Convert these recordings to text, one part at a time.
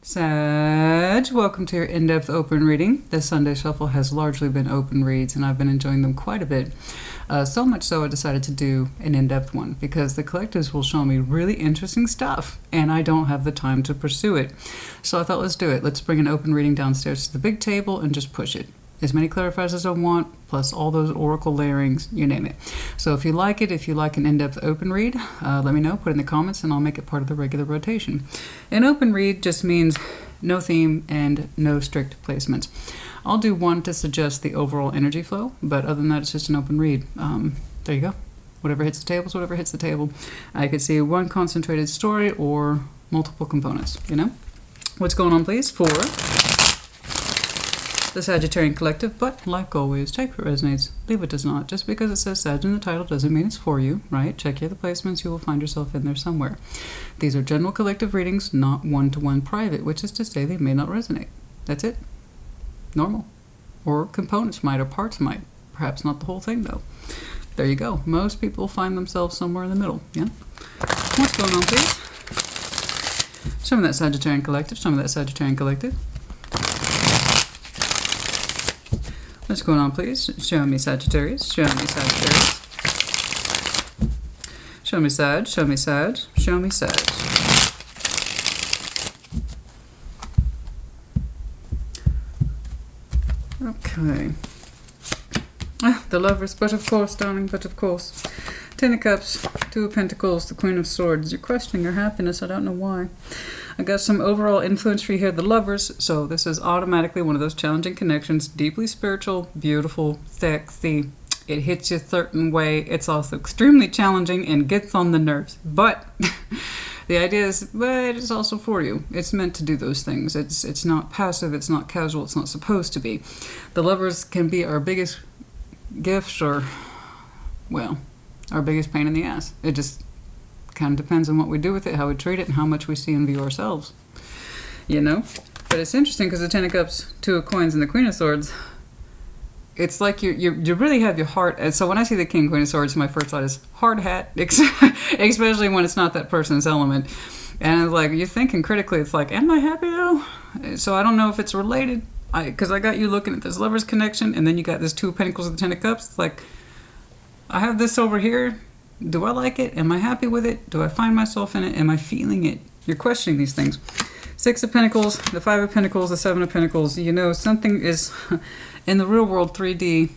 Sag, welcome to your in-depth open reading. This Sunday Shuffle has largely been open reads, and I've been enjoying them quite a bit. So much so I decided to do an in-depth one because the collectives will show me really interesting stuff, and I don't have the time to pursue it. So I thought, let's do it. Let's bring an open reading downstairs to the big table and just push it. As many clarifiers as I want, plus all those oracle layerings, you name it. So if you like it, if you like an in-depth open read, let me know, put it in the comments, and I'll make it part of the regular rotation. An open read just means no theme and no strict placements. I'll do one to suggest the overall energy flow, but other than that, it's just an open read. There you go. Whatever hits the table is whatever hits the table. I could see one concentrated story or multiple components, you know? What's going on, please, for the Sagittarian collective, but like always, check if it resonates, leave it does not. Just because it says Sag in the title doesn't mean it's for you, right? Check your other placements, you will find yourself in there somewhere. These are general collective readings, not one-to-one private, which is to say they may not resonate. That's it. Normal. Or components might, or parts might. Perhaps not the whole thing, though. There you go. Most people find themselves somewhere in the middle, yeah? What's going on, please? Show me that Sagittarian collective, show me that Sagittarian collective. What's going on, please? Show me Sagittarius. Show me Sagittarius. Show me Sag. Show me Sag. Show me Sag. Okay. The Lovers, but of course, darling, but of course. Ten of Cups, Two of Pentacles, the Queen of Swords. You're questioning your happiness. I don't know why. I got some overall influence for you here, the Lovers. So this is automatically one of those challenging connections. Deeply spiritual, beautiful, sexy. It hits you a certain way. It's also extremely challenging and gets on the nerves. But the idea is, but it's also for you. It's meant to do those things. It's not passive. It's not casual. It's not supposed to be. The Lovers can be our biggest gifts or, well, our biggest pain in the ass. It just kind of depends on what we do with it, how we treat it, and how much we see and view ourselves. You know? But it's interesting because the Ten of Cups, Two of Coins, and the Queen of Swords, it's like you really have your heart. And so when I see the King, Queen of Swords, my first thought is hard hat, especially when it's not that person's element. And it's like, you're thinking critically, it's like, am I happy though? So I don't know if it's related. Because I got you looking at this Lovers connection, and then you got this Two of Pentacles and the Ten of Cups. It's like, I have this over here. Do I like it? Am I happy with it? Do I find myself in it? Am I feeling it? You're questioning these things. Six of Pentacles, the Five of Pentacles, the Seven of Pentacles. You know, something is, in the real world 3D,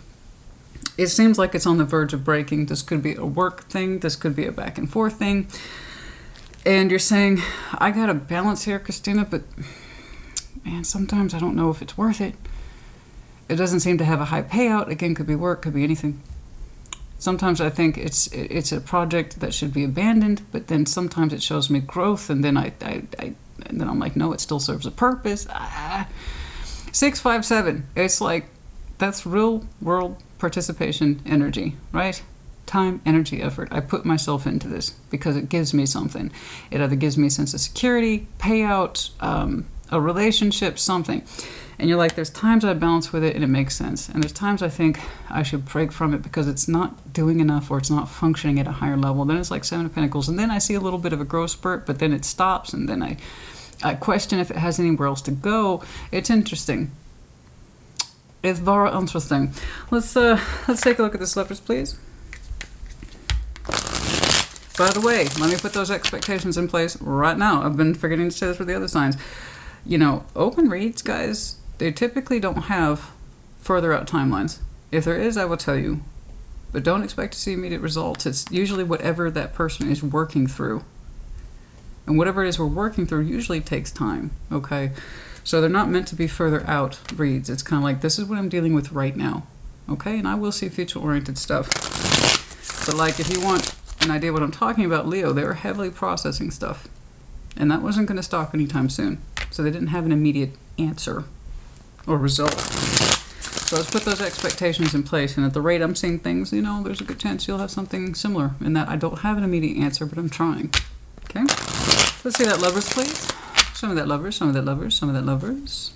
it seems like it's on the verge of breaking. This could be a work thing. This could be a back and forth thing. And you're saying, I got a balance here, Christina, but man, sometimes I don't know if it's worth it. It doesn't seem to have a high payout. Again, could be work, could be anything. Sometimes I think it's a project that should be abandoned, but then sometimes it shows me growth, and then and then I'm like, no, it still serves a purpose. 6, 5, 7. It's like, that's real world participation energy, right? Time, energy, effort. I put myself into this because it gives me something. It either gives me a sense of security, payout, a relationship, something. And you're like, there's times I balance with it and it makes sense. And there's times I think I should break from it because it's not doing enough or it's not functioning at a higher level. Then it's like Seven of Pentacles. And then I see a little bit of a growth spurt, but then it stops. And then I question if it has anywhere else to go. It's interesting. It's very interesting. Let's take a look at this, Lovers, please. By the way, let me put those expectations in place right now. I've been forgetting to say this for the other signs. You know, open reads, guys, they typically don't have further out timelines. If there is, I will tell you. But don't expect to see immediate results. It's usually whatever that person is working through. And whatever it is we're working through usually takes time, okay? So they're not meant to be further out reads. It's kind of like, this is what I'm dealing with right now, okay? And I will see future-oriented stuff. But like, if you want an idea what I'm talking about, Leo, they were heavily processing stuff. And that wasn't going to stop anytime soon. So they didn't have an immediate answer or result. So let's put those expectations in place. And at the rate I'm seeing things, you know, there's a good chance you'll have something similar in that I don't have an immediate answer, but I'm trying. Okay? Let's see that, Lovers, please. Show me that, Lovers. Show me that, Lovers. Show me that, Lovers.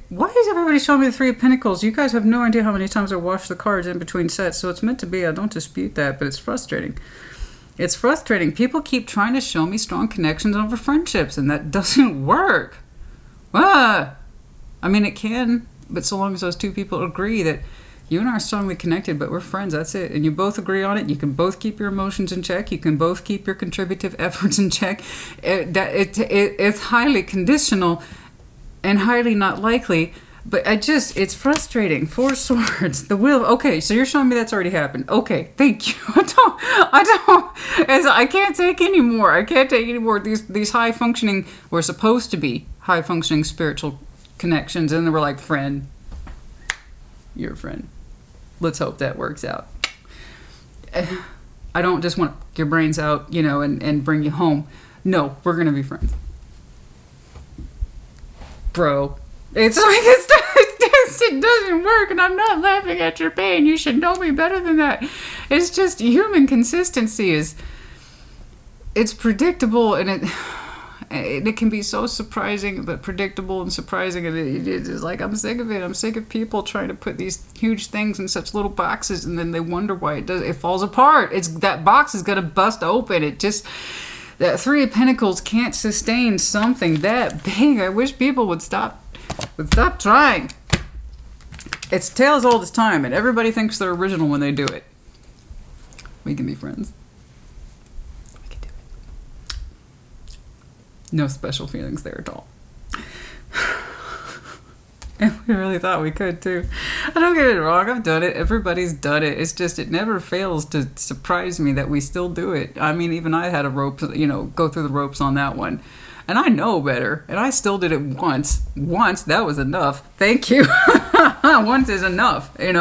Why is everybody showing me the Three of Pentacles? You guys have no idea how many times I wash the cards in between sets, so it's meant to be. I don't dispute that, but it's frustrating. It's frustrating. People keep trying to show me strong connections over friendships, and that doesn't work. I mean, it can, but so long as those two people agree that you and I are strongly connected, but we're friends, that's it. And you both agree on it. You can both keep your emotions in check. You can both keep your contributive efforts in check. It's highly conditional and highly not likely. But it's frustrating. Four Swords, the Wheel. Okay, so you're showing me that's already happened. Okay, thank you. I can't take any more. I can't take any more. These high functioning, were supposed to be high functioning spiritual connections, and they were like, friend, you're a friend. Let's hope that works out. I don't just want your brains out, and bring you home. No, we're gonna be friends, bro. It's like it doesn't work, and I'm not laughing at your pain. You should know me better than that. It's just human consistency it's predictable, and it can be so surprising, but predictable and surprising. And it's like, I'm sick of it. I'm sick of people trying to put these huge things in such little boxes, and then they wonder why it falls apart. That box is gonna bust open. That Three of Pentacles can't sustain something that big. I wish people would stop trying. It's tale as old as time, and everybody thinks they're original when they do it. We can be friends. We can do it. No special feelings there at all. And we really thought we could too. I don't get it wrong, I've done it. Everybody's done it. It's just, it never fails to surprise me that we still do it. I mean, even I had a rope, go through the ropes on that one. And I know better, and I still did it once. Once, that was enough. Thank you. Once is enough, I'm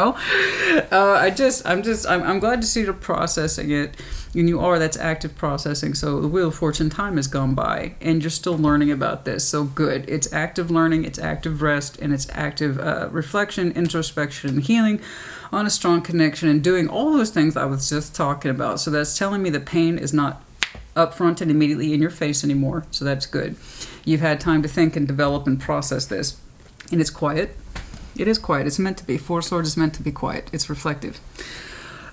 glad to see you're processing it. And you are, that's active processing. So the Wheel of Fortune, time has gone by, and you're still learning about this. So good. It's active learning, it's active rest, and it's active reflection, introspection, and healing on a strong connection, and doing all those things I was just talking about. So that's telling me the pain is not up front and immediately in your face anymore. So that's good. You've had time to think and develop and process this. And it's quiet. It is quiet. It's meant to be. Four Swords is meant to be quiet. It's reflective.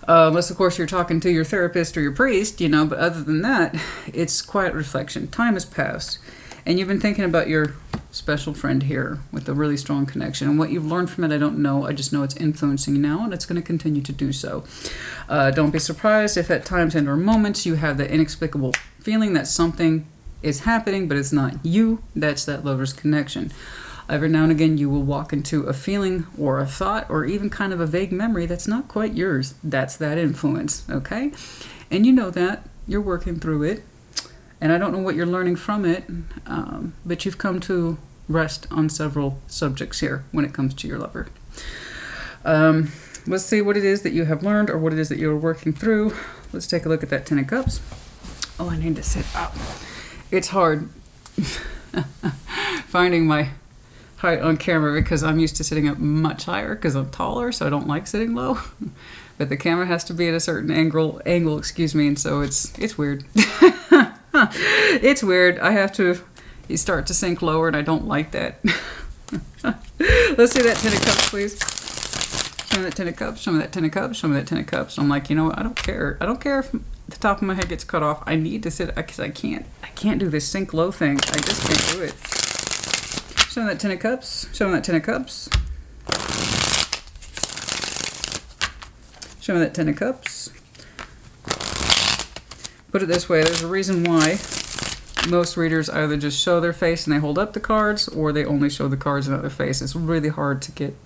Unless, of course, you're talking to your therapist or your priest, but other than that, it's quiet reflection. Time has passed. And you've been thinking about your special friend here with a really strong connection. And what you've learned from it, I don't know. I just know it's influencing you now, and it's going to continue to do so. Don't be surprised if at times and or moments you have the inexplicable feeling that something is happening, but it's not you. That's that lover's connection. Every now and again, you will walk into a feeling or a thought or even kind of a vague memory that's not quite yours. That's that influence, okay? And you know that. You're working through it. And I don't know what you're learning from it, but you've come to rest on several subjects here when it comes to your lover. Let's see what it is that you have learned or what it is that you're working through. Let's take a look at that Ten of Cups. Oh, I need to sit up. It's hard finding my height on camera because I'm used to sitting up much higher because I'm taller, so I don't like sitting low. But the camera has to be at a certain angle, and so it's weird. It's weird. You start to sink lower, and I don't like that. Let's see that Ten of Cups, please. Show me that Ten of Cups. Show me that Ten of Cups. Show me that Ten of Cups. I'm like, what? I don't care. I don't care if the top of my head gets cut off. I need to sit because I can't do this sink low thing. I just can't do it. Show me that Ten of Cups. Show me that Ten of Cups. Show me that Ten of Cups. Put it this way, there's a reason why most readers either just show their face and they hold up the cards, or they only show the cards and not their face. It's really hard to get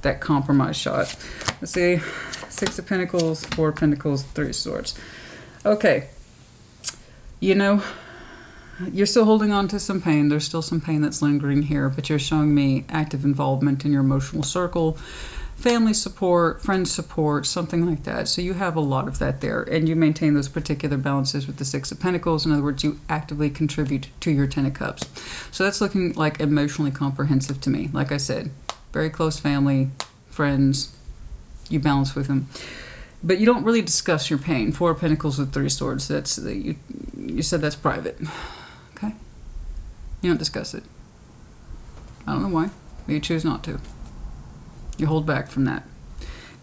that compromise shot. Let's see, Six of Pentacles, Four of Pentacles, Three of Swords. Okay, you're still holding on to some pain. There's still some pain that's lingering here, but you're showing me active involvement in your emotional circle, family support, friend support, something like that. So you have a lot of that there, and you maintain those particular balances with the Six of Pentacles. In other words, you actively contribute to your Ten of Cups. So that's looking like emotionally comprehensive to me. Like I said, very close family, friends, you balance with them. But you don't really discuss your pain. Four of Pentacles with Three of Swords. You said that's private. Okay? You don't discuss it. I don't know why. but you choose not to. You hold back from that.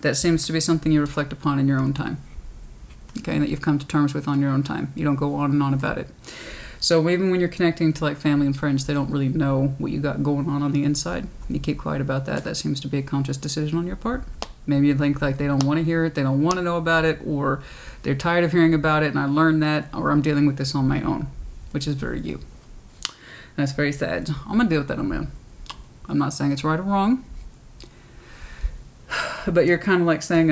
That seems to be something you reflect upon in your own time. Okay, that you've come to terms with on your own time. You don't go on and on about it. So even when you're connecting to like family and friends, they don't really know what you got going on the inside. You keep quiet about that. That seems to be a conscious decision on your part. Maybe you think like they don't want to hear it, they don't want to know about it, or they're tired of hearing about it and I learned that, or I'm dealing with this on my own, which is very you. That's very sad. I'm going to deal with that on my own. I'm not saying it's right or wrong. But you're kind of like saying,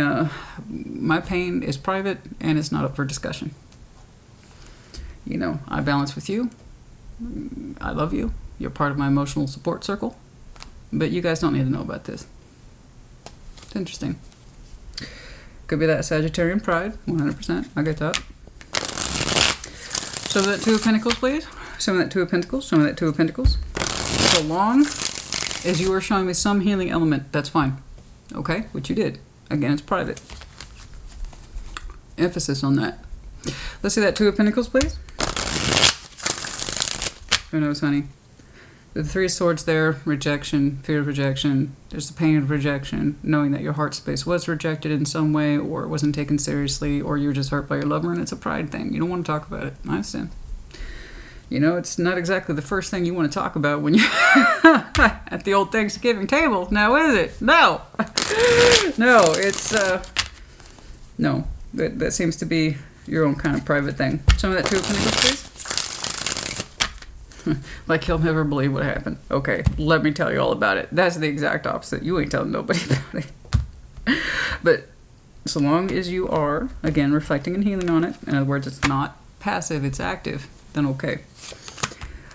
my pain is private and it's not up for discussion. You know, I balance with you. I love you. You're part of my emotional support circle. But you guys don't need to know about this. It's interesting. Could be that Sagittarian pride, 100%. I get that. Show me that Two of Pentacles, please. Show me that Two of Pentacles. Show me that Two of Pentacles. So long as you are showing me some healing element, that's fine. Okay, which you did. Again, it's private. Emphasis on that. Let's see that Two of Pentacles, please. Who knows, honey? The Three of Swords there, rejection, fear of rejection. There's the pain of rejection, knowing that your heart space was rejected in some way, or it wasn't taken seriously, or you were just hurt by your lover, and it's a pride thing. You don't want to talk about it. I understand. You know, it's not exactly the first thing you want to talk about when you're at the old Thanksgiving table, now is it? No. No, it's, no. That seems to be your own kind of private thing. Show me that Two of Pentacles, please. Like you'll never believe what happened. Okay, let me tell you all about it. That's the exact opposite. You ain't telling nobody about it. But so long as you are, again, reflecting and healing on it, in other words, it's not passive, it's active, then okay.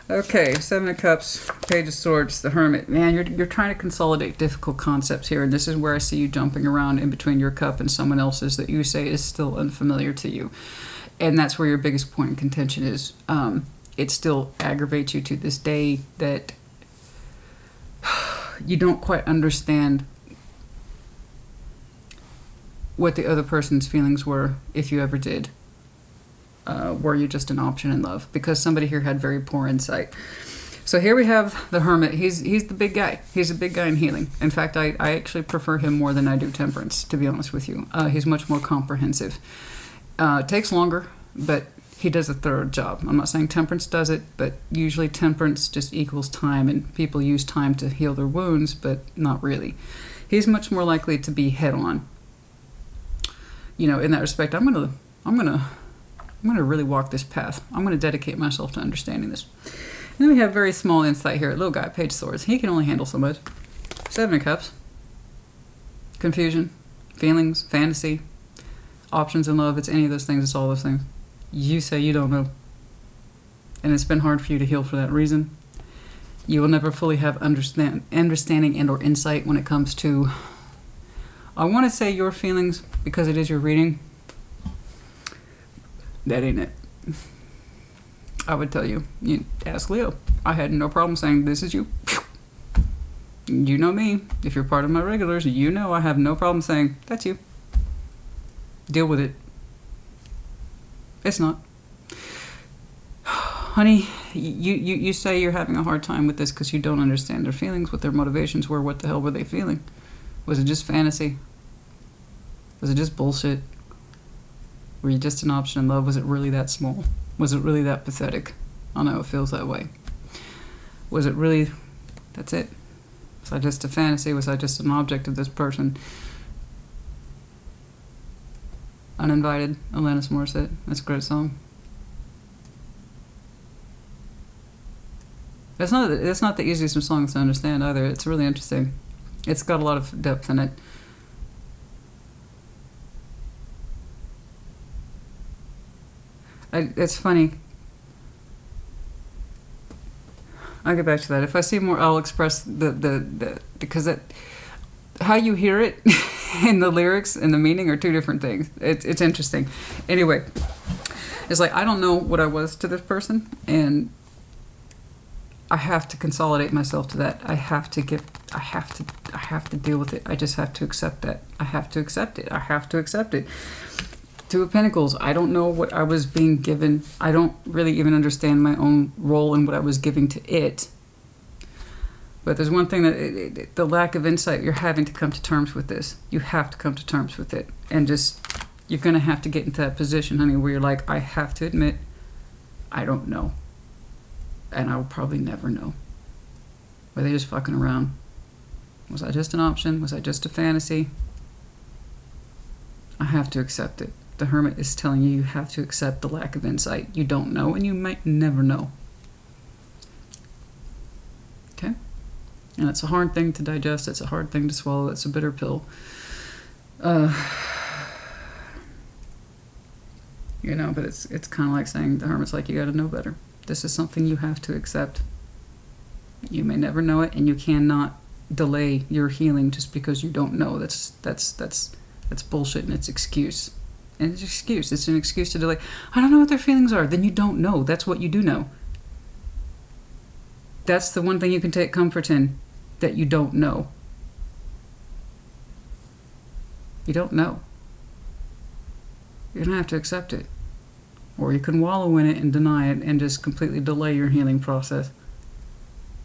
Okay, Seven of Cups, Page of Swords, the Hermit. Man, you're trying to consolidate difficult concepts here, and this is where I see you jumping around in between your cup and someone else's that you say is still unfamiliar to you. And that's where your biggest point in contention is. It still aggravates you to this day that you don't quite understand what the other person's feelings were, if you ever did. Were you just an option in love? Because somebody here had very poor insight. So here we have the Hermit. He's the big guy. He's a big guy in healing. In fact, I actually prefer him more than I do Temperance, to be honest with you. He's much more comprehensive. It takes longer, but he does a thorough job. I'm not saying Temperance does it, but usually Temperance just equals time, and people use time to heal their wounds, but not really. He's much more likely to be head on. You know, in that respect, I'm gonna really walk this path. I'm gonna dedicate myself to understanding this. And then we have very small insight here. Little guy, Page of Swords. He can only handle so much. Seven of Cups. Confusion, feelings, fantasy, options in love. It's any of those things. It's all those things. You say you don't know. And it's been hard for you to heal for that reason. You will never fully have understanding and or insight when it comes to, I want to say your feelings, because it is your reading. That ain't it. I would tell you, ask Leo. I had no problem saying, this is you. You know me. If you're part of my regulars, you know I have no problem saying, that's you. Deal with it. It's not. Honey, you say you're having a hard time with this because you don't understand their feelings, what their motivations were. What the hell were they feeling? Was it just fantasy? Was it just bullshit? Were you just an option in love? Was it really that small? Was it really that pathetic? I know it feels that way. Was it really, that's it? Was I just a fantasy? Was I just an object of this person? Uninvited, Alanis Morissette. That's a great song. That's not the easiest of songs to understand either. It's really interesting. It's got a lot of depth in it. It's funny. I'll get back to that. If I see more, I'll express the because that how you hear it and the lyrics and the meaning are two different things. It's interesting. Anyway, it's like I don't know what I was to this person, and I have to consolidate myself to that. I have to deal with it. I just have to accept that. I have to accept it. I have to accept it. Two of Pentacles. I don't know what I was being given. I don't really even understand my own role in what I was giving to it. But there's one thing that the lack of insight, you're having to come to terms with this. You have to come to terms with it. And just, you're going to have to get into that position, honey, where you're like, I have to admit, I don't know. And I will probably never know. Were they just fucking around? Was I just an option? Was I just a fantasy? I have to accept it. The Hermit is telling you have to accept the lack of insight. You don't know, and you might never know. Okay? And it's a hard thing to digest. It's a hard thing to swallow. It's a bitter pill. You know, but it's kind of like saying, the Hermit's like, you got to know better. This is something you have to accept. You may never know it, and you cannot delay your healing just because you don't know. That's bullshit, and it's excuse. And it's an excuse. It's an excuse to delay. I don't know what their feelings are. Then you don't know. That's what you do know. That's the one thing you can take comfort in, that you don't know. You don't know. You're going to have to accept it. Or you can wallow in it and deny it and just completely delay your healing process.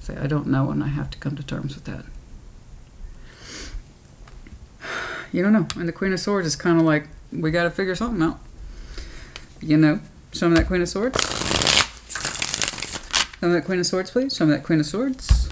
Say, I don't know, and I have to come to terms with that. You don't know. And the Queen of Swords is kind of like, we got to figure something out. You know, show me that Queen of Swords. Show me that Queen of Swords, please. Show me that Queen of Swords.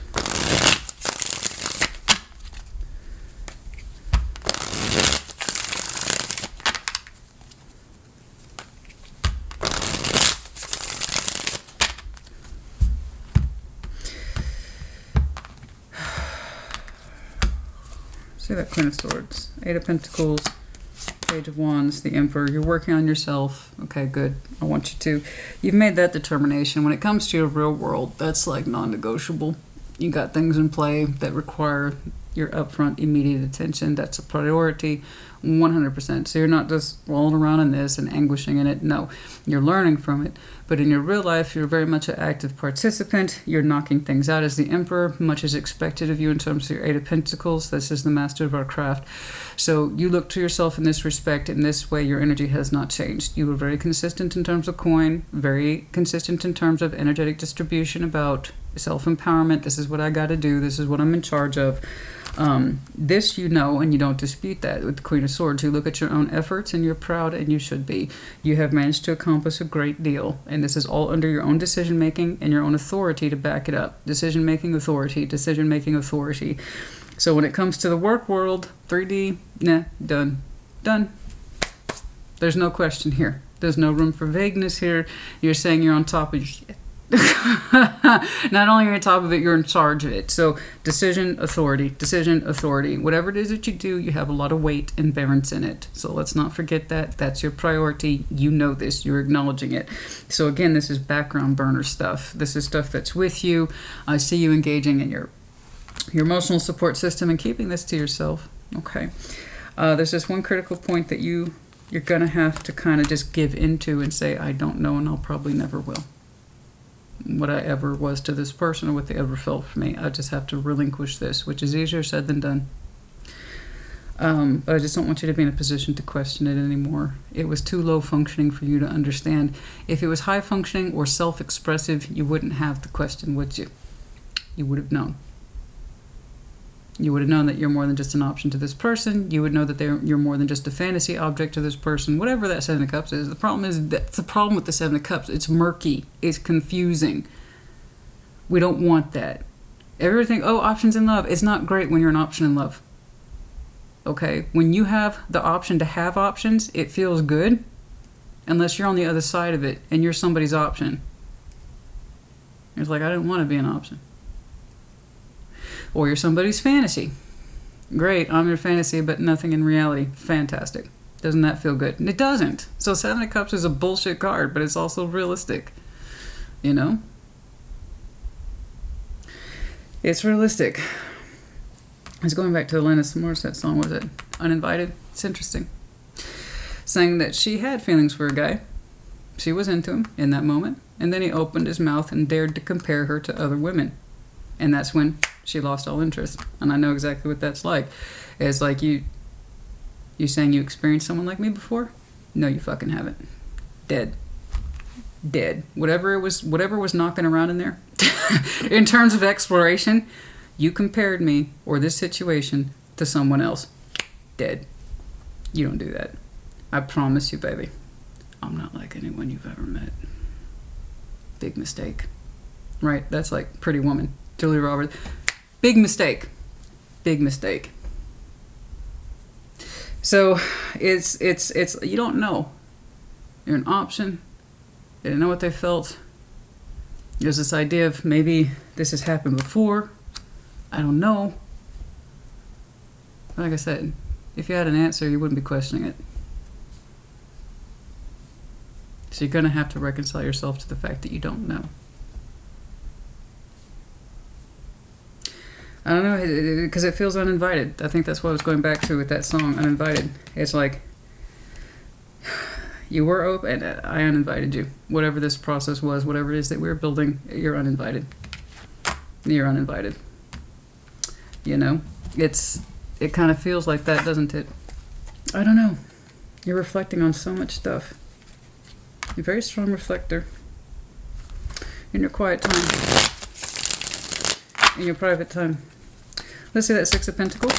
See that Queen of Swords. Eight of Pentacles. Page of Wands, the Emperor. You're working on yourself. Okay, good. I want you to. You've made that determination. When it comes to your real world, that's like non-negotiable. You got things in play that require your upfront, immediate attention. That's a priority, 100%. So you're not just rolling around in this and anguishing in it. No, you're learning from it. But in your real life, you're very much an active participant. You're knocking things out as the Emperor. Much is expected of you in terms of your Eight of Pentacles. This is the master of our craft. So you look to yourself in this respect. In this way, your energy has not changed. You were very consistent in terms of coin, very consistent in terms of energetic distribution about self-empowerment. This is what I got to do. This is what I'm in charge of. This you know, and you don't dispute that. With the Queen of Swords, you look at your own efforts and you're proud, and you should be. You have managed to accomplish a great deal, and this is all under your own decision making and your own authority to back it up. Decision making authority, decision making authority. So when it comes to the work world, 3D, nah, done. There's no question here. There's no room for vagueness here. You're saying you're on top of your shit. Not only are you on top of it, you're in charge of it. So decision authority. Whatever it is that you do, you have a lot of weight and bearance in it. So let's not forget that. That's your priority. You know this. You're acknowledging it. So again, this is background burner stuff. This is stuff that's with you. I see you engaging in your emotional support system and keeping this to yourself. Okay. There's just one critical point that you're going to have to kind of just give into and say, I don't know, and I'll probably never will. What I ever was to this person or what they ever felt for me. I just have to relinquish this, which is easier said than done. But I just don't want you to be in a position to question it anymore. It was too low functioning for you to understand. If it was high functioning or self-expressive, you wouldn't have the question, would you? You would have known. You would have known that you're more than just an option to this person. You would know that you're more than just a fantasy object to this person. Whatever that Seven of Cups is. The problem is, that's the problem with the Seven of Cups. It's murky. It's confusing. We don't want that. Everything, options in love. It's not great when you're an option in love. Okay? When you have the option to have options, it feels good. Unless you're on the other side of it and you're somebody's option. It's like, I didn't want to be an option. Or you're somebody's fantasy. Great, I'm your fantasy, but nothing in reality. Fantastic. Doesn't that feel good? And it doesn't. So Seven of Cups is a bullshit card, but it's also realistic. You know? It's realistic. It's going back to the Alanis Morissette song, was it? Uninvited? It's interesting. Saying that she had feelings for a guy. She was into him in that moment. And then he opened his mouth and dared to compare her to other women. And that's when she lost all interest. And I know exactly what that's like. It's like you saying you experienced someone like me before? No, you fucking haven't. Dead. Whatever was knocking around in there, in terms of exploration, You compared me or this situation to someone else. Dead. You don't do that. I promise you, baby. I'm not like anyone you've ever met. Big mistake. Right? That's like Pretty Woman. Julia Roberts. Big mistake. Big mistake. So it's you don't know. You're an option. They didn't know what they felt. There's this idea of maybe this has happened before. I don't know. Like I said, if you had an answer, you wouldn't be questioning it. So you're going to have to reconcile yourself to the fact that you don't know. I don't know, because it feels uninvited. I think that's what I was going back to with that song, Uninvited. It's like, you were open, and I uninvited you. Whatever this process was, whatever it is that we're building, you're uninvited. You're uninvited. You know? It kind of feels like that, doesn't it? I don't know. You're reflecting on so much stuff. You're a very strong reflector. In your quiet time. In your private time. Let's see that Six of Pentacles.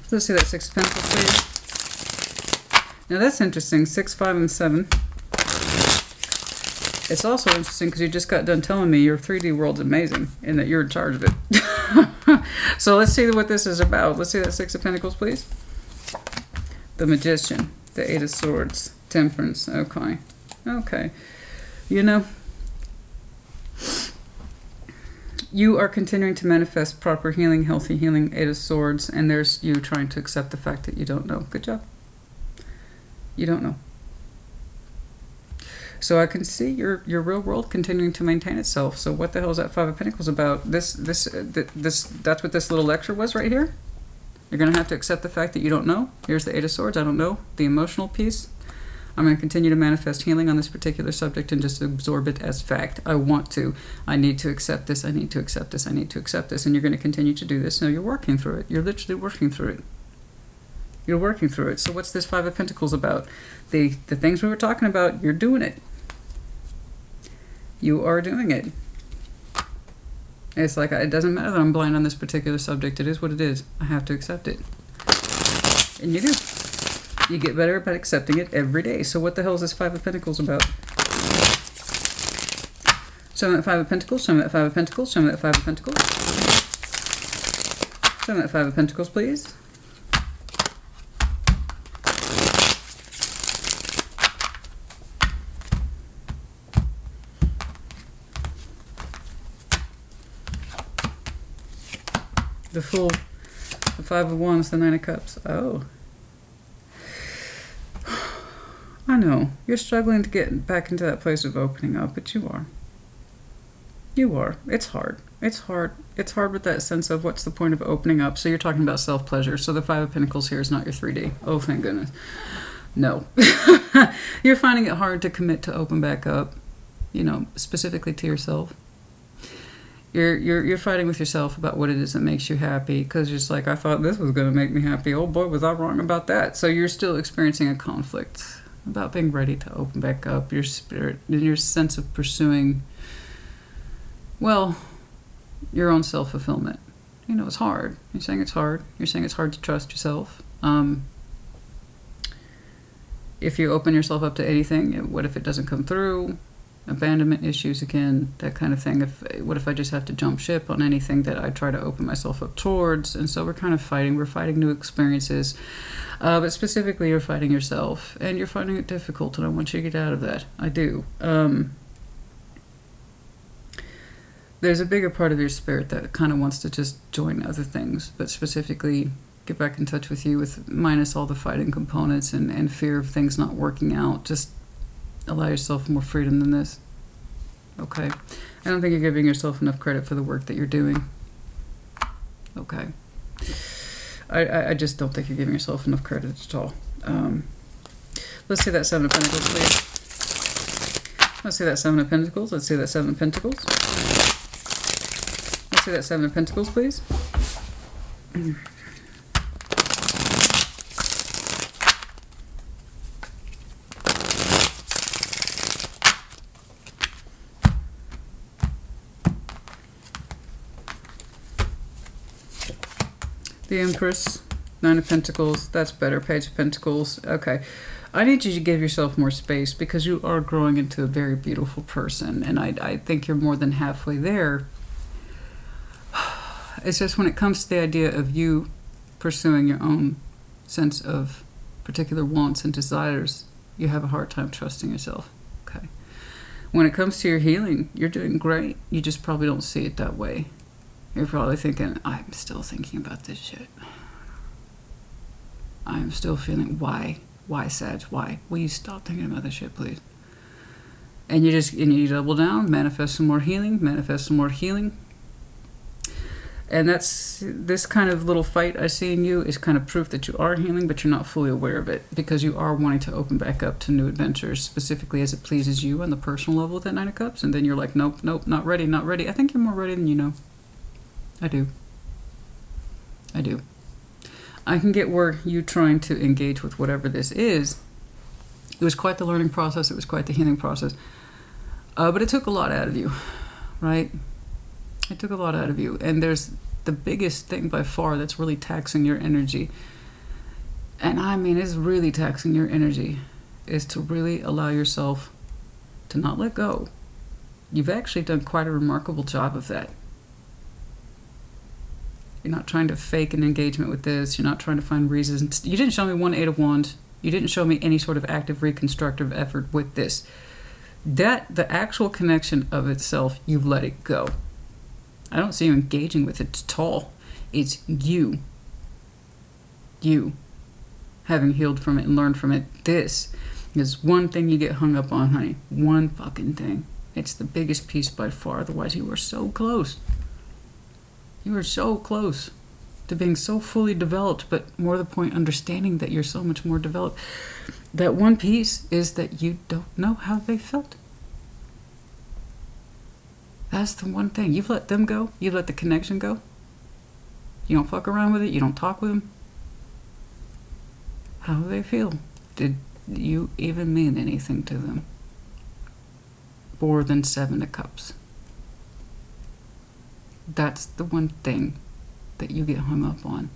Let's see that Six of Pentacles, please. Now that's interesting. 6, 5, and 7. It's also interesting because you just got done telling me your 3D world's amazing and that you're in charge of it. So let's see what this is about. Let's see that Six of Pentacles, please. The Magician, the Eight of Swords, Temperance. Okay. Okay. You know, you are continuing to manifest proper healing, healthy healing, Eight of Swords, and there's you trying to accept the fact that you don't know. Good job. You don't know. So I can see your real world continuing to maintain itself. So what the hell is that Five of Pentacles about? That's what this little lecture was right here. You're going to have to accept the fact that you don't know. Here's the Eight of Swords. I don't know. The emotional piece. I'm going to continue to manifest healing on this particular subject and just absorb it as fact. I want to. I need to accept this. I need to accept this. I need to accept this. And you're going to continue to do this. So you're working through it. You're literally working through it. You're working through it. So what's this Five of Pentacles about? The things we were talking about, you're doing it. You are doing it. It's like, it doesn't matter that I'm blind on this particular subject. It is what it is. I have to accept it. And you do. You get better about accepting it every day. So what the hell is this Five of Pentacles about? Show me that Five of Pentacles. Show me that Five of Pentacles. Show me that Five of Pentacles. Show me that Five of Pentacles, please. The Fool, the Five of Wands, the Nine of Cups. Oh. I know. You're struggling to get back into that place of opening up, but you are. You are. It's hard. It's hard. It's hard with that sense of what's the point of opening up. So you're talking about self-pleasure. So the Five of Pentacles here is not your 3D. Oh, thank goodness. No. You're finding it hard to commit to open back up, you know, specifically to yourself. You're fighting with yourself about what it is that makes you happy, because you're just like, I thought this was going to make me happy. Oh boy, was I wrong about that. So you're still experiencing a conflict about being ready to open back up your spirit and your sense of pursuing, well, your own self-fulfillment. You know, it's hard. You're saying it's hard. You're saying it's hard to trust yourself. If you open yourself up to anything, what if it doesn't come through? Abandonment issues again, that kind of thing. What if I just have to jump ship on anything that I try to open myself up towards? And so we're kind of fighting. We're fighting new experiences. But specifically, you're fighting yourself. And you're finding it difficult, and I want you to get out of that. I do. There's a bigger part of your spirit that kind of wants to just join other things, but specifically get back in touch with you, with minus all the fighting components and fear of things not working out. Just allow yourself more freedom than this. Okay. I don't think you're giving yourself enough credit for the work that you're doing. Okay. I just don't think you're giving yourself enough credit at all. Let's see that Seven of Pentacles, please. Let's see that Seven of Pentacles. Let's see that Seven of Pentacles. Let's see that Seven of Pentacles, please. The Empress, Nine of Pentacles. That's better. Page of Pentacles. Okay. I need you to give yourself more space because you are growing into a very beautiful person. And I think you're more than halfway there. It's just when it comes to the idea of you pursuing your own sense of particular wants and desires, you have a hard time trusting yourself. Okay. When it comes to your healing, you're doing great. You just probably don't see it that way. You're probably thinking, I'm still thinking about this shit. I'm still feeling, why? Why, Sag? Why? Will you stop thinking about this shit, please? And you double down, manifest some more healing, manifest some more healing. And that's, this kind of little fight I see in you is kind of proof that you are healing, but you're not fully aware of it because you are wanting to open back up to new adventures, specifically as it pleases you on the personal level with that Nine of Cups. And then you're like, nope, nope, not ready, not ready. I think you're more ready than you know. I do. I do. I can get where you trying to engage with whatever this is. It was quite the learning process. It was quite the healing process. But it took a lot out of you, right? It took a lot out of you. And there's the biggest thing by far that's really taxing your energy. And I mean, it's really taxing your energy, is to really allow yourself to not let go. You've actually done quite a remarkable job of that. You're not trying to fake an engagement with this. You're not trying to find reasons. You didn't show me one Eight of Wands. You didn't show me any sort of active reconstructive effort with this. That, the actual connection of itself, you've let it go. I don't see you engaging with it at all. It's you. You. Having healed from it and learned from it. This is one thing you get hung up on, honey. One fucking thing. It's the biggest piece by far. Otherwise, you were so close. You are so close to being so fully developed, but more to the point, understanding that you're so much more developed. That one piece is that you don't know how they felt. That's the one thing. You've let them go. You've let the connection go. You don't fuck around with it. You don't talk with them. How do they feel? Did you even mean anything to them? More than Seven of Cups. That's the one thing that you get hung up on.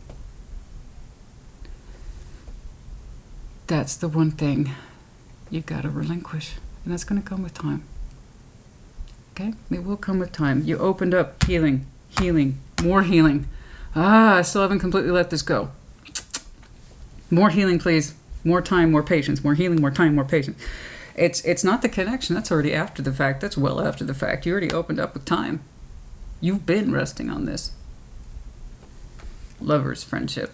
That's the one thing you gotta relinquish. And that's gonna come with time. Okay? It will come with time. You opened up healing, healing, more healing. I still haven't completely let this go. More healing, please. More time, more patience. More healing, more time, more patience. It's not the connection. That's already after the fact. That's well after the fact. You already opened up with time. You've been resting on this. Lovers, friendship.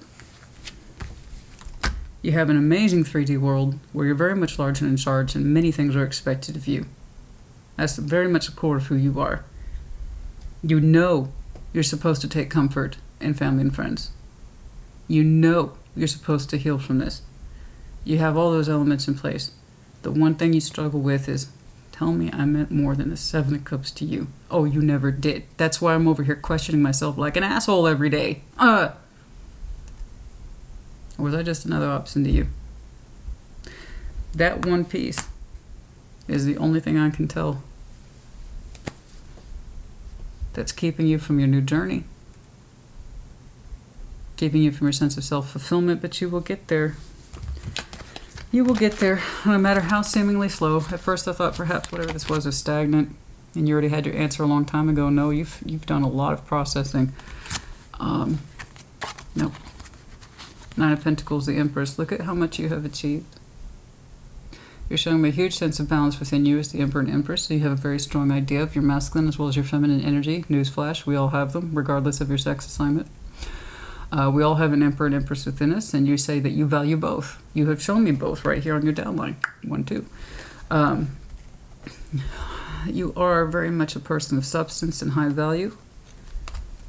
You have an amazing 3D world where you're very much large and in charge and many things are expected of you. That's very much the core of who you are. You know you're supposed to take comfort in family and friends. You know you're supposed to heal from this. You have all those elements in place. The one thing you struggle with is, tell me I meant more than the Seven of Cups to you. Oh, you never did. That's why I'm over here questioning myself like an asshole every day. Or was I just another option to you? That one piece is the only thing I can tell that's keeping you from your new journey. Keeping you from your sense of self-fulfillment, but you will get there. You will get there, no matter how seemingly slow. At first I thought perhaps whatever this was stagnant, and you already had your answer a long time ago. No, you've done a lot of processing. Nope. Nine of Pentacles, the Empress. Look at how much you have achieved. You're showing me a huge sense of balance within you as the Emperor and Empress, so you have a very strong idea of your masculine as well as your feminine energy. Newsflash, we all have them, regardless of your sex assignment. We all have an Emperor and Empress within us, and you say that you value both. You have shown me both right here on your downline. 1, 2. You are very much a person of substance and high value.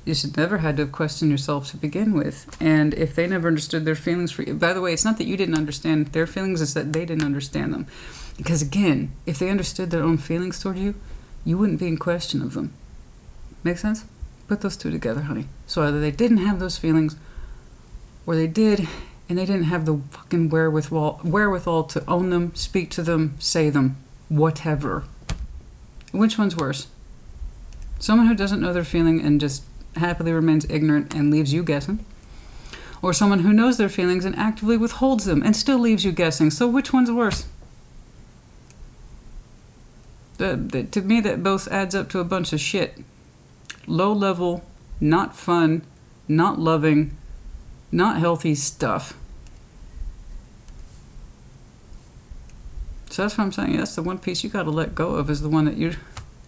You should never had to have questioned yourself to begin with. And if they never understood their feelings for you, by the way, it's not that you didn't understand their feelings, it's that they didn't understand them. Because again, if they understood their own feelings toward you, you wouldn't be in question of them. Make sense? Put those two together, honey. So either they didn't have those feelings, or they did, and they didn't have the fucking wherewithal to own them, speak to them, say them, whatever. Which one's worse? Someone who doesn't know their feeling and just happily remains ignorant and leaves you guessing, Or someone who knows their feelings and actively withholds them and still leaves you guessing. So which one's worse? To me, that both adds up to a bunch of shit. Low level, not fun, not loving, not healthy stuff. So that's what I'm saying. That's the one piece you got to let go of, is the one that you're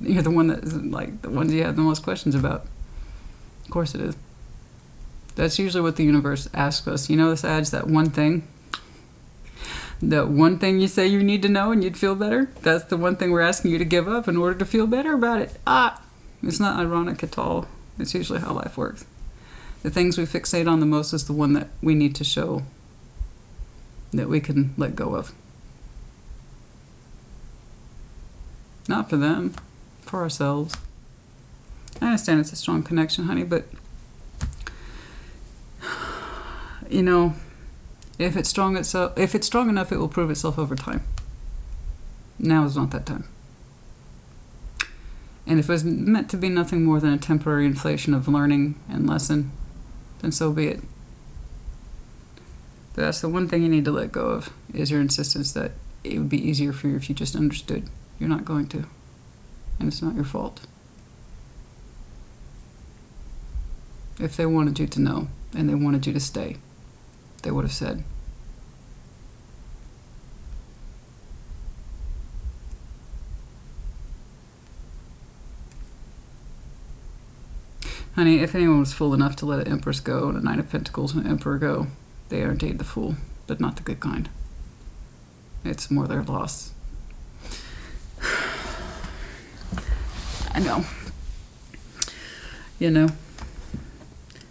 the one that is like the ones you have the most questions about. Of course it is. That's usually what the universe asks us. You know, this adds that one thing. That one thing you say you need to know and you'd feel better. That's the one thing we're asking you to give up in order to feel better about it. It's not ironic at all. It's usually how life works. The things we fixate on the most is the one that we need to show that we can let go of. Not for them, for ourselves. I understand it's a strong connection, honey, but you know, if it's strong enough, it will prove itself over time. Now is not that time. And if it was meant to be nothing more than a temporary inflation of learning and lesson, then so be it. But that's the one thing you need to let go of, is your insistence that it would be easier for you if you just understood. You're not going to. And it's not your fault. If they wanted you to know and they wanted you to stay, they would have said. Honey, if anyone was fool enough to let an Empress go and a Knight of Pentacles and an Emperor go, they are indeed the fool, but not the good kind. It's more their loss. I know. You know.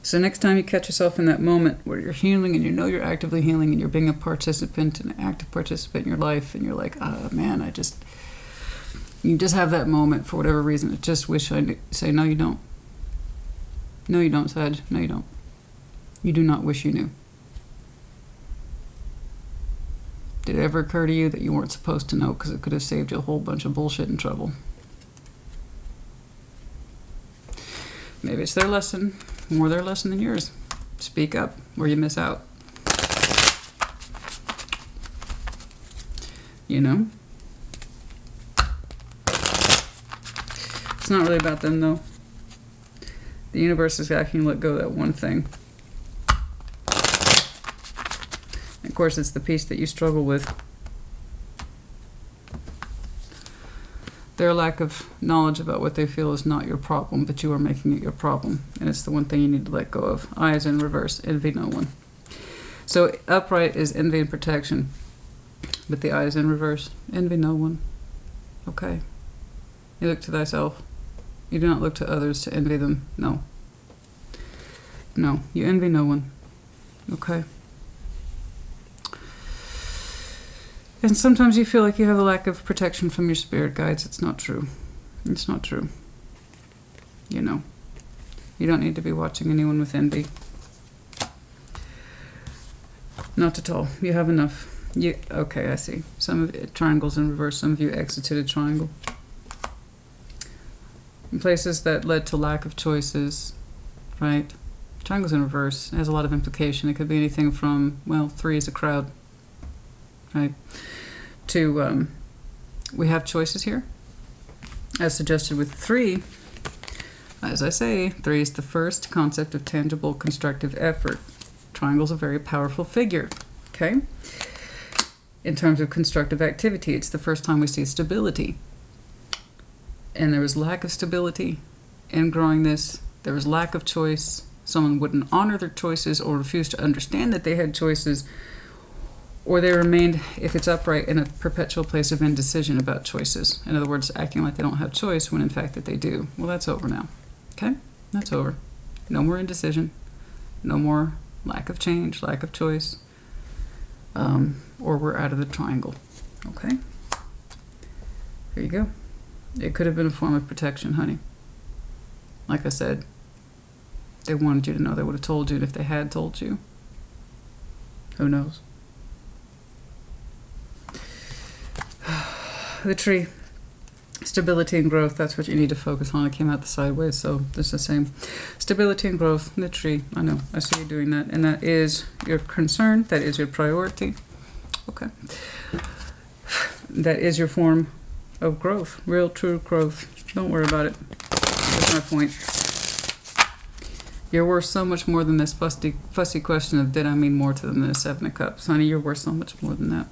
So next time you catch yourself in that moment where you're healing and you know you're actively healing and you're being a participant, an active participant in your life, and you're like, man, you just have that moment for whatever reason. I just wish I knew. Say, no, you don't. No, you don't, Sag. No, you don't. You do not wish you knew. Did it ever occur to you that you weren't supposed to know, because it could have saved you a whole bunch of bullshit and trouble? Maybe it's their lesson, more their lesson than yours. Speak up or you miss out. You know? It's not really about them, though. The universe is asking you to let go of that one thing. And of course, it's the piece that you struggle with. Their lack of knowledge about what they feel is not your problem, but you are making it your problem. And it's the one thing you need to let go of. Eyes in reverse, envy no one. So upright is envy and protection. But the eyes in reverse, envy no one. Okay. You look to thyself. You do not look to others to envy them. No. No, you envy no one. Okay. And sometimes you feel like you have a lack of protection from your spirit guides. It's not true. It's not true. You know. You don't need to be watching anyone with envy. Not at all. You have enough. Okay, I see. Some of it, triangles in reverse. Some of you exited a triangle. In places that led to lack of choices, right? Triangles in reverse has a lot of implication. It could be anything from, well, 3 is a crowd, right? To, we have choices here. As suggested with 3, as I say, 3 is the first concept of tangible constructive effort. Triangle's a very powerful figure, okay? In terms of constructive activity, it's the first time we see stability. And there was lack of stability in growing this. There was lack of choice. Someone wouldn't honor their choices or refuse to understand that they had choices, or they remained, if it's upright, in a perpetual place of indecision about choices. In other words, acting like they don't have choice when in fact that they do. Well, that's over now. Okay? That's over. No more indecision. No more lack of change, lack of choice. Or we're out of the triangle. Okay? Here you go. It could have been a form of protection, honey. Like I said, they wanted you to know. They would have told you, and if they had told you, who knows? The tree. Stability and growth, that's what you need to focus on. It came out the sideways, so it's the same. Stability and growth, the tree. I know, I see you doing that. And that is your concern. That is your priority. Okay. That is your form of growth. Real, true growth. Don't worry about it. That's my point. You're worth so much more than this fussy question of did I mean more to them than a 7 of Cups. Honey, you're worth so much more than that.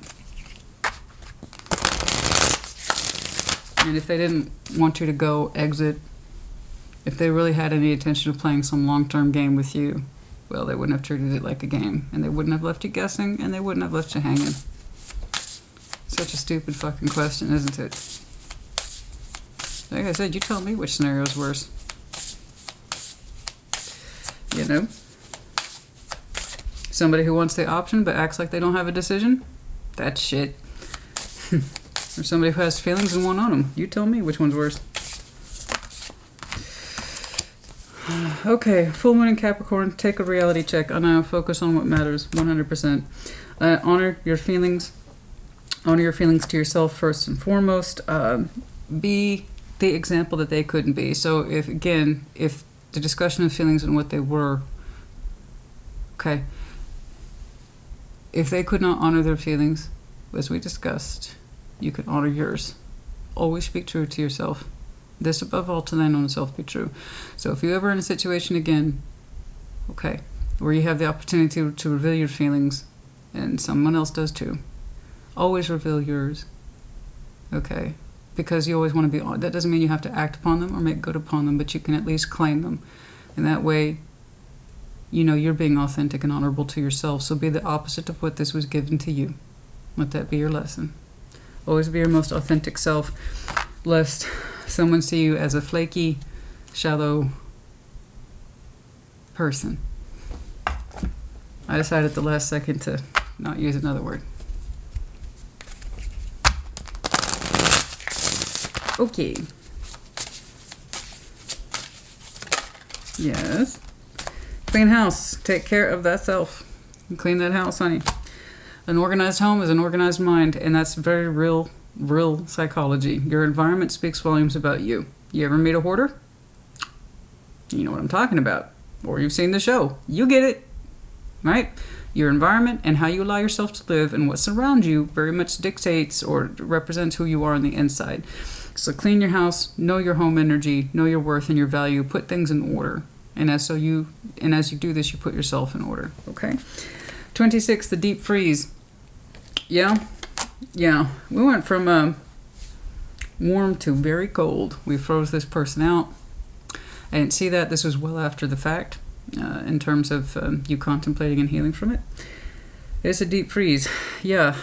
And if they didn't want you to go, exit, if they really had any intention of playing some long-term game with you, well, they wouldn't have treated it like a game. And they wouldn't have left you guessing, and they wouldn't have left you hanging. Such a stupid fucking question, isn't it? Like I said, you tell me which scenario is worse. You know? Somebody who wants the option but acts like they don't have a decision? That's shit. Or somebody who has feelings and won't own them. You tell me which one's worse. Okay, full moon in Capricorn. Take a reality check. I know, focus on what matters. 100%. Honor your feelings. Honor your feelings to yourself first and foremost. Be the example that they couldn't be. So if the discussion of feelings and what they were, okay, if they could not honor their feelings, as we discussed, you can honor yours. Always speak true to yourself. This above all, to thine own self be true. So if you're ever in a situation again, okay, where you have the opportunity to reveal your feelings, and someone else does too, always reveal yours. Okay? Because you always want to be on. That doesn't mean you have to act upon them or make good upon them, but you can at least claim them. And that way, you know you're being authentic and honorable to yourself. So be the opposite of what this was given to you. Let that be your lesson. Always be your most authentic self, lest someone see you as a flaky, shallow person. I decided at the last second to not use another word. Okay. Yes. Clean house. Take care of that self. Clean that house, honey. An organized home is an organized mind, and that's very real psychology. Your environment speaks volumes about you. You ever meet a hoarder? You know what I'm talking about. Or you've seen the show. You get it. Right? Your environment and how you allow yourself to live and what surrounds you very much dictates or represents who you are on the inside. So clean your house, know your home energy, know your worth and your value, put things in order. And as you do this, you put yourself in order. Okay? 26, the deep freeze. Yeah. We went from warm to very cold. We froze this person out. I didn't see that. This was well after the fact in terms of you contemplating and healing from it. It's a deep freeze. Yeah,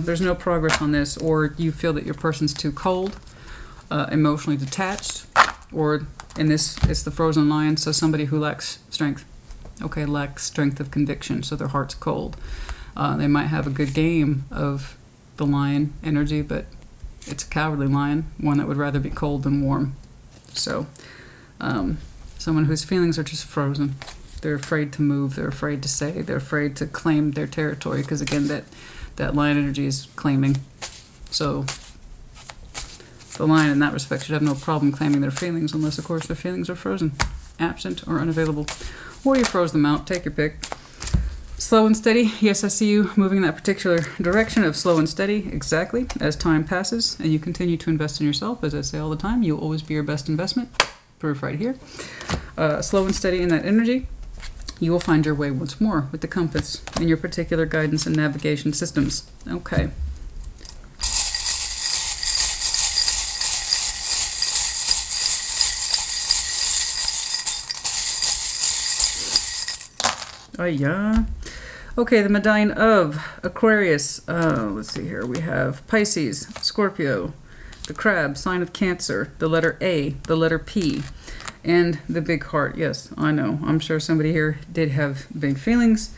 there's no progress on this, or you feel that your person's too cold, emotionally detached, or in this, it's the frozen lion, so somebody who lacks strength. Okay, lacks strength of conviction, so their heart's cold. They might have a good game of the lion energy, but it's a cowardly lion, one that would rather be cold than warm. So, someone whose feelings are just frozen. They're afraid to move, they're afraid to say, they're afraid to claim their territory, because again, that lion energy is claiming. So, the lion in that respect should have no problem claiming their feelings, unless, of course, their feelings are frozen, absent, or unavailable. Or you froze them out, take your pick. Slow and steady. Yes, I see you moving in that particular direction of slow and steady, exactly, as time passes, and you continue to invest in yourself. As I say all the time, you'll always be your best investment. Proof right here. Slow and steady in that energy. You will find your way once more with the compass in your particular guidance and navigation systems. Okay. Oh, yeah. Okay, the medallion of Aquarius. Let's see here. We have Pisces, Scorpio, the crab, sign of Cancer, the letter A, the letter P, and the big heart. Yes, I know. I'm sure somebody here did have big feelings.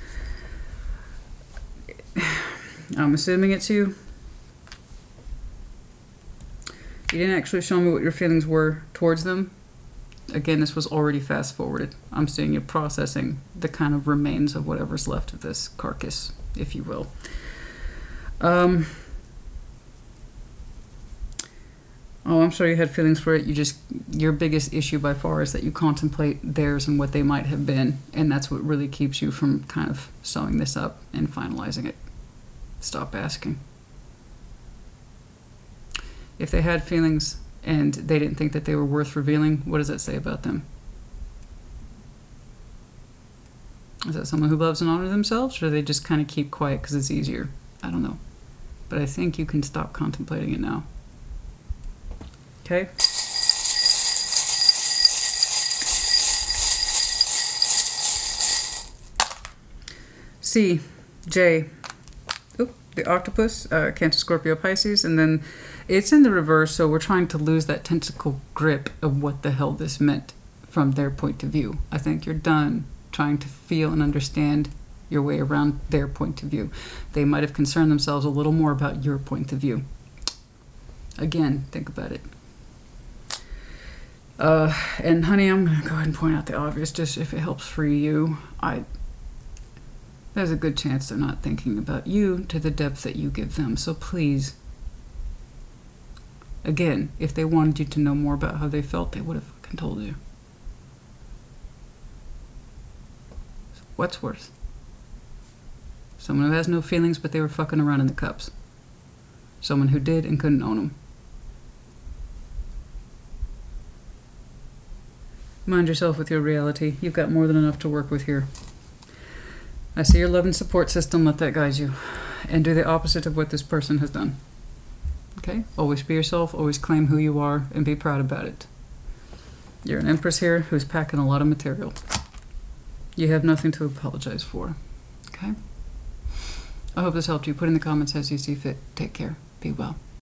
I'm assuming it's you. You didn't actually show me what your feelings were towards them. Again, this was already fast forwarded. I'm seeing you processing the kind of remains of whatever's left of this carcass, if you will. On Oh, I'm sure you had feelings for it. Your biggest issue by far is that you contemplate theirs and what they might have been. And that's what really keeps you from kind of sewing this up and finalizing it. Stop asking. If they had feelings and they didn't think that they were worth revealing, what does that say about them? Is that someone who loves and honors themselves, or do they just kind of keep quiet because it's easier? I don't know. But I think you can stop contemplating it now. Okay? C, J, the octopus, Cancer, Scorpio, Pisces, and then it's in the reverse, so we're trying to lose that tentacle grip of what the hell this meant from their point of view. I think you're done trying to feel and understand your way around their point of view. They might have concerned themselves a little more about your point of view. Again, think about it. And honey, I'm going to go ahead and point out the obvious, just if it helps free you. There's a good chance they're not thinking about you to the depth that you give them. So please, again, if they wanted you to know more about how they felt, they would have fucking told you. So what's worse? Someone who has no feelings, but they were fucking around in the cups. Someone who did and couldn't own them. Mind yourself with your reality. You've got more than enough to work with here. I see your love and support system. Let that guide you. And do the opposite of what this person has done. Okay? Always be yourself. Always claim who you are and be proud about it. You're an empress here who's packing a lot of material. You have nothing to apologize for. Okay? I hope this helped you. Put in the comments as you see fit. Take care. Be well.